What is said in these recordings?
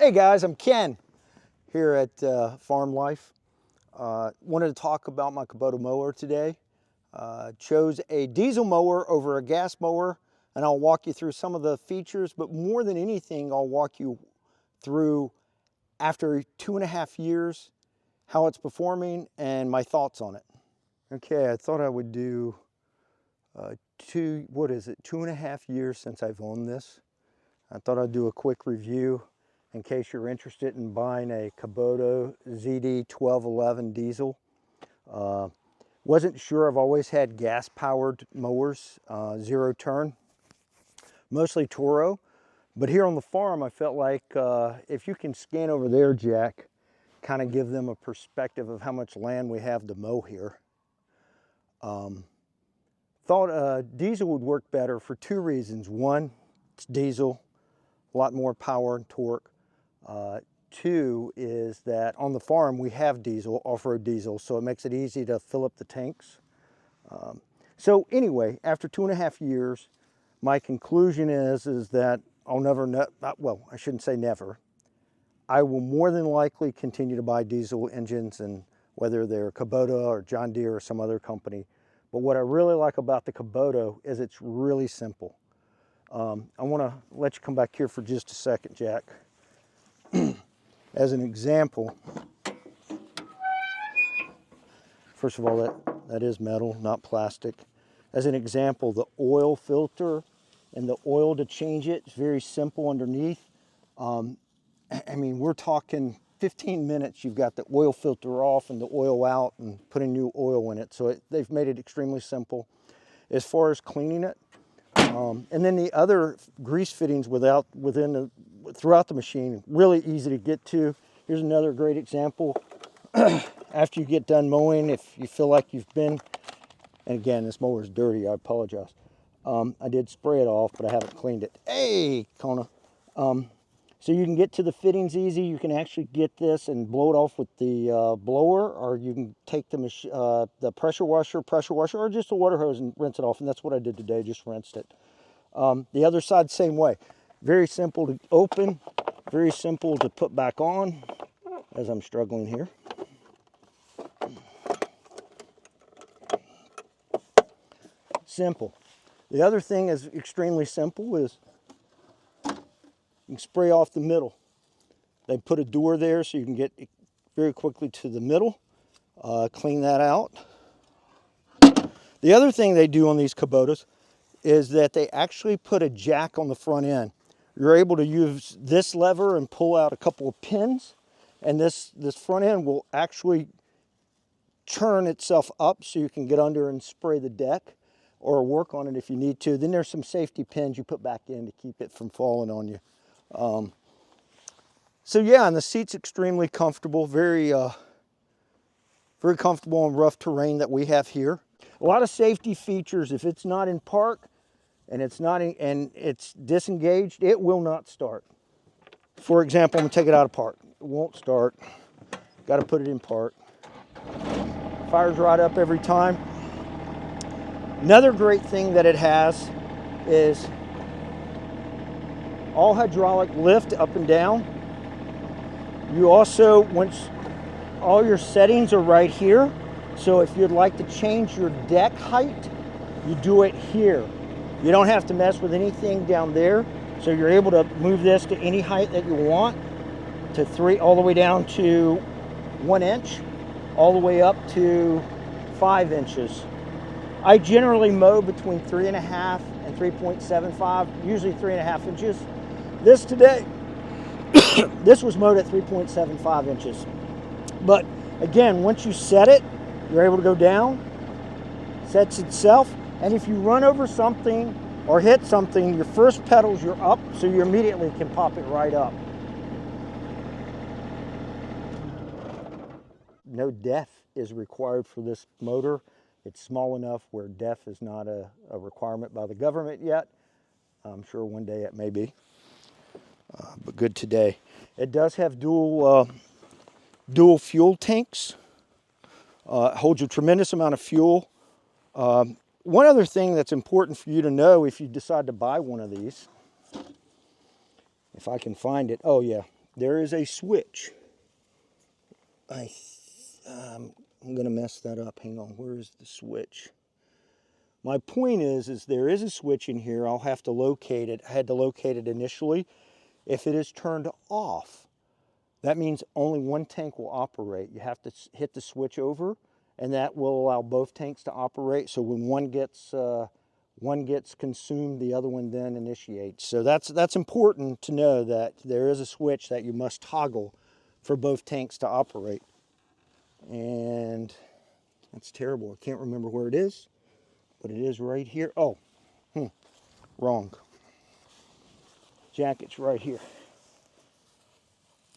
Hey guys, I'm Ken here at Farm Life. Wanted to talk about my Kubota mower today. Chose a diesel mower over a gas mower, and I'll walk you through some of the features, but more than anything, I'll walk you through after 2.5 years, how it's performing and my thoughts on it. Okay, I thought I would do 2.5 years since I've owned this. I thought I'd do a quick review in case you're interested in buying a Kubota ZD-1211 diesel. Wasn't sure, I've always had gas-powered mowers, zero turn, mostly Toro. But here on the farm, I felt like if you can scan over there, Jack, kind of give them a perspective of how much land we have to mow here. Thought diesel would work better for two reasons. One, it's diesel, a lot more power and torque. Two is that on the farm we have diesel, off-road diesel, so it makes it easy to fill up the tanks. So anyway, after 2.5 years, my conclusion is that I'll never, well, I shouldn't say never. I will more than likely continue to buy diesel engines, and whether they're Kubota or John Deere or some other company. But what I really like about the Kubota is it's really simple. I want to let you come back here for just a second, Jack. As an example, first of all, that is metal, not plastic. As an example, the oil filter and the oil to change it is very simple underneath. I mean, we're talking 15 minutes, you've got the oil filter off and the oil out and putting new oil in it. So they've made it extremely simple. As far as cleaning it, and then the other grease fittings throughout the machine, really easy to get to. Here's another great example. After you get done mowing, if you feel like you've been, and again, this mower is dirty, I apologize. I did spray it off, but I haven't cleaned it. Hey, Kona. So you can get to the fittings easy. You can actually get this and blow it off with the blower, or you can take the pressure washer, or just a water hose and rinse it off. And that's what I did today, just rinsed it. The other side, same way. Very simple to open, very simple to put back on, as I'm struggling here. Simple. The other thing is extremely simple is you can spray off the middle. They put a door there so you can get very quickly to the middle, clean that out. The other thing they do on these Kubotas is that they actually put a jack on the front end. You're able to use this lever and pull out a couple of pins, and this front end will actually turn itself up so you can get under and spray the deck or work on it if you need to. Then there's some safety pins you put back in to keep it from falling on you. So yeah, and the seat's extremely comfortable, very comfortable in rough terrain that we have here. A lot of safety features. If it's not in park and it's disengaged, it will not start. For example, I'm gonna take it out of park. It won't start. Got to put it in park. Fires right up every time. Another great thing that it has is all hydraulic lift up and down. You also, once all your settings are right here, so if you'd like to change your deck height, you do it here. You don't have to mess with anything down there, so you're able to move this to any height that you want, to 3, all the way down to 1 inch, all the way up to 5 inches. I generally mow between 3.5 and 3.75, usually 3.5 inches. This today, this was mowed at 3.75 inches. But again, once you set it, you're able to go down, sets itself, and if you run over something or hit something, your first pedals, you're up, so you immediately can pop it right up. No DEF is required for this motor. It's small enough where DEF is not a requirement by the government yet. I'm sure one day it may be, but good today. It does have dual fuel tanks. Holds a tremendous amount of fuel. One other thing that's important for you to know if you decide to buy one of these, if I can find it, oh yeah, there is a switch. I'm going to mess that up. Hang on, where is the switch? My point is there is a switch in here. I'll have to locate it. I had to locate it initially. If it is turned off, that means only one tank will operate. You have to hit the switch over, and that will allow both tanks to operate. So when one gets consumed, the other one then initiates. So that's important to know, that there is a switch that you must toggle for both tanks to operate. And that's terrible. I can't remember where it is, but it is right here. Oh, wrong. Jacket's right here.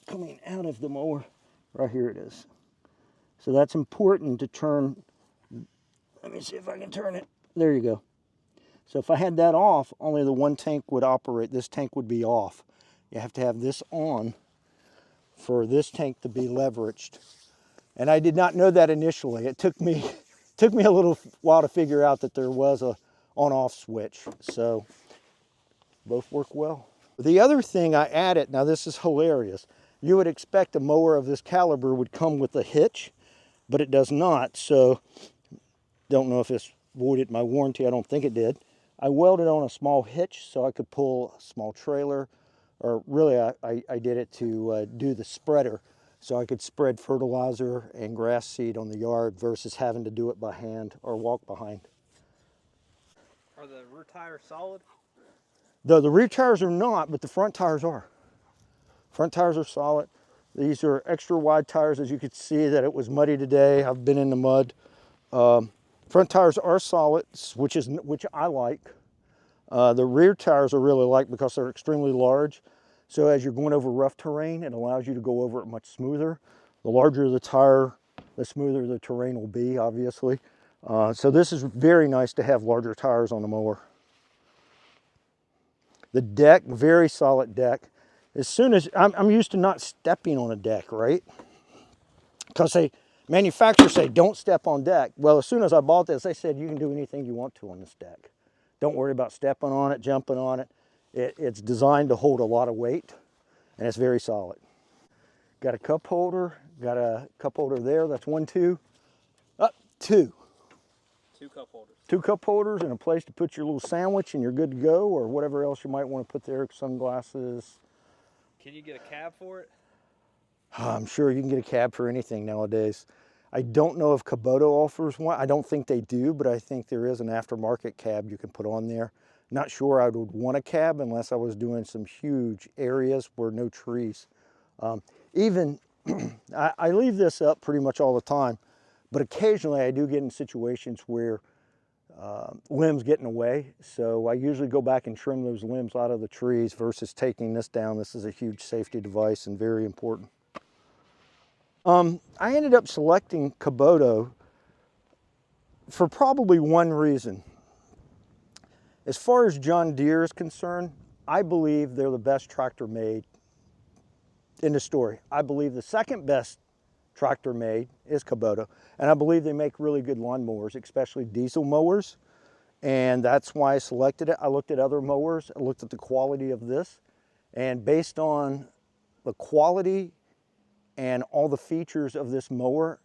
Coming out of the mower, right here it is. So that's important to turn. Let me see if I can turn it. There you go. So if I had that off, only the one tank would operate. This tank would be off. You have to have this on for this tank to be leveraged. And I did not know that initially. It took me a little while to figure out that there was a on-off switch. So both work well. The other thing I added, now this is hilarious. You would expect a mower of this caliber would come with a hitch, but it does not. So don't know if this voided my warranty. I don't think it did. I welded on a small hitch so I could pull a small trailer, or really I did it to do the spreader, so I could spread fertilizer and grass seed on the yard versus having to do it by hand or walk behind. Are the rear tires solid? The rear tires are not, but the front tires are. Front tires are solid. These are extra wide tires, as you can see that it was muddy today. I've been in the mud. Front tires are solid, which I like. The rear tires are really like because they're extremely large. So as you're going over rough terrain, it allows you to go over it much smoother. The larger the tire, the smoother the terrain will be, obviously. So this is very nice to have larger tires on the mower. The deck, very solid deck. As soon as, I'm used to not stepping on a deck, right? Because manufacturers say, don't step on deck. Well, as soon as I bought this, they said, you can do anything you want to on this deck. Don't worry about stepping on it, jumping on it. It's designed to hold a lot of weight, and it's very solid. Got a cup holder there. That's 1, 2, 2. 2 cup holders. 2 cup holders and a place to put your little sandwich, and you're good to go, or whatever else you might want to put there, sunglasses. Can you get a cab for it? I'm sure you can get a cab for anything nowadays. I don't know if Kubota offers one. I don't think they do, but I think there is an aftermarket cab you can put on there. Not sure I would want a cab unless I was doing some huge areas where no trees. Even, I leave this up pretty much all the time, but occasionally I do get in situations where limbs get in the way. So I usually go back and trim those limbs out of the trees versus taking this down. This is a huge safety device and very important. I ended up selecting Kubota for probably one reason. As far as John Deere is concerned, I believe they're the best tractor made in the story. I believe the second best tractor made is Kubota, and I believe they make really good lawnmowers, especially diesel mowers, and that's why I selected it. I looked at other mowers, I looked at the quality of this, and based on the quality and all the features of this mower,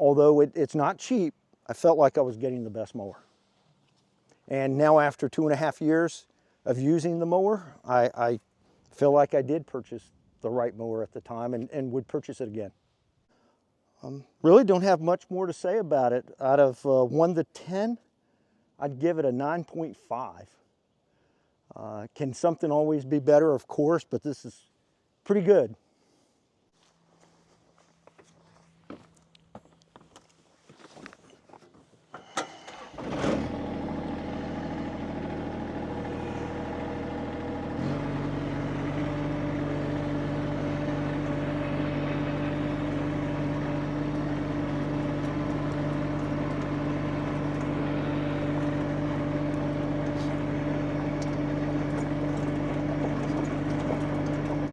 although it's not cheap, I felt like I was getting the best mower. And now after 2.5 years of using the mower, I feel like I did purchase the right mower at the time and would purchase it again. Really don't have much more to say about it. Out of 1 to 10, I'd give it a 9.5. Can something always be better? Of course, but this is pretty good.